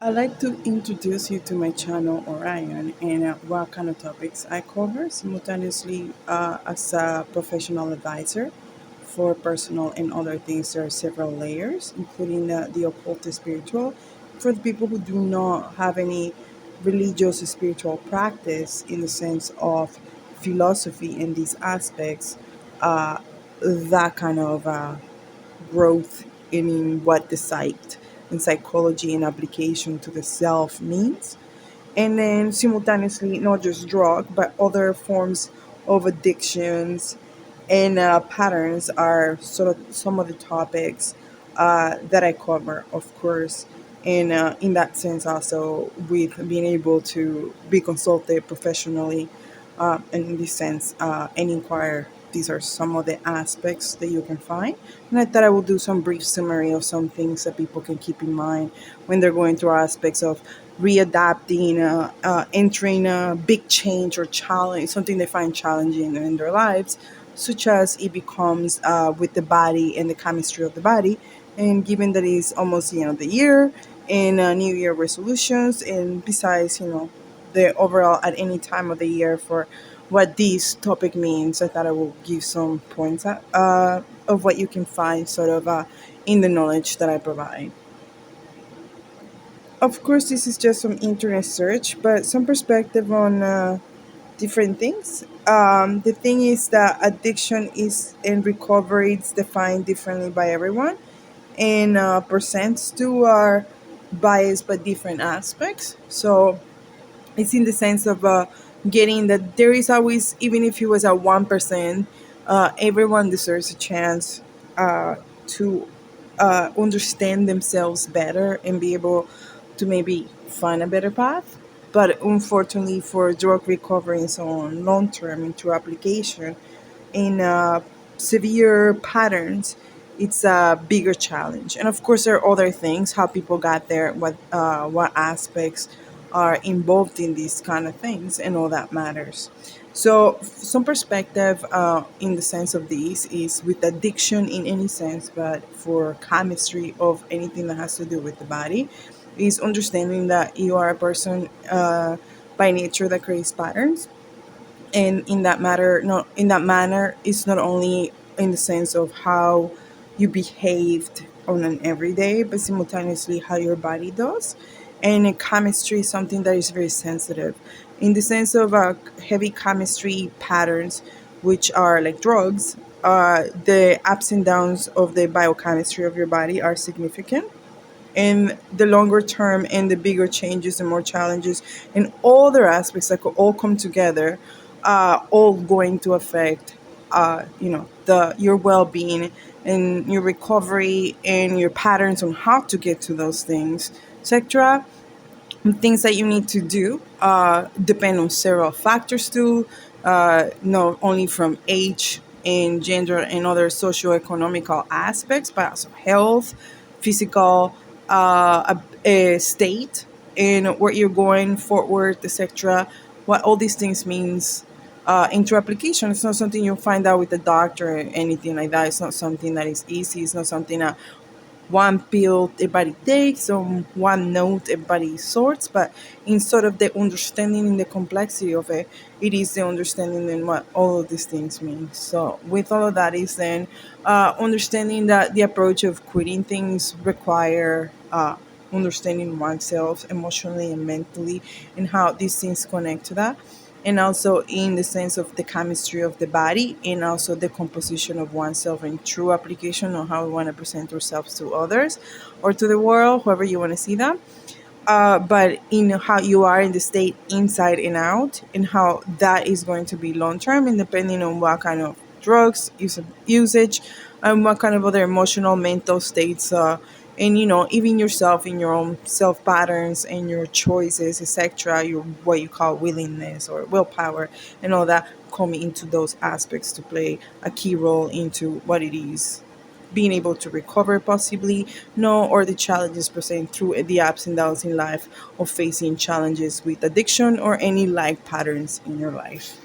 I'd like to introduce you to my channel Orion and what kind of topics I cover simultaneously as a professional advisor for personal and other things. There are several layers, including the occult spiritual. For the people who do not have any religious spiritual practice in the sense of philosophy in these aspects, uh, that kind of growth in what the psych and psychology and application to the self means, and then simultaneously not just drug but other forms of addictions and patterns are sort of some of the topics that I cover, of course. And in that sense, also with being able to be consulted professionally, and in this sense, and inquire. These are some of the aspects that you can find. And I thought I will do some brief summary of some things that people can keep in mind when they're going through aspects of readapting, entering a big change or challenge, something they find challenging in their lives, such as it becomes with the body and the chemistry of the body. And given that it's almost the end of the year and New Year resolutions, and besides, the overall at any time of the year for what this topic means, I thought I will give some points of what you can find sort of in the knowledge that I provide. Of course, this is just some internet search, but some perspective on different things. The thing is that addiction is and recovery is defined differently by everyone, and percents too are biased by different aspects. So it's in the sense of getting that there is always, even if it was at 1%, everyone deserves a chance to understand themselves better and be able to maybe find a better path. But unfortunately, for drug recovery and so on, long term into application in severe patterns, it's a bigger challenge. And of course, there are other things, how people got there, what aspects are involved in these kind of things, and all that matters. So, some perspective in the sense of these is with addiction in any sense, but for chemistry of anything that has to do with the body, is understanding that you are a person by nature that creates patterns, and in that matter, not in that manner, it's not only in the sense of how you behaved on an everyday, but simultaneously how your body does. And chemistry is something that is very sensitive in the sense of heavy chemistry patterns, which are like drugs. The ups and downs of the biochemistry of your body are significant, and the longer term and the bigger changes and more challenges and all their aspects that could all come together, all going to affect the your well-being and your recovery and your patterns on how to get to those things, etc. Things that you need to do depend on several factors too, not only from age and gender and other socioeconomical aspects, but also health, physical state, and where you're going forward, etc. What all these things means into application. It's not something you'll find out with a doctor or anything like that. It's not something that is easy. It's not something that one pill everybody takes or one note everybody sorts, but in sort of the understanding and the complexity of it, it is the understanding and what all of these things mean. So with all of that is then understanding that the approach of quitting things require understanding oneself emotionally and mentally, and how these things connect to that, and also in the sense of the chemistry of the body, and also the composition of oneself in true application on how we want to present ourselves to others or to the world, however you want to see that. But in how you are in the state inside and out, and how that is going to be long term, and depending on what kind of drugs usage, and what kind of other emotional mental states, and even yourself in your own self patterns and your choices, etc., your what you call willingness or willpower and all that come into those aspects to play a key role into what it is being able to recover, possibly no, or the challenges present through the ups and downs in life of facing challenges with addiction or any like patterns in your life.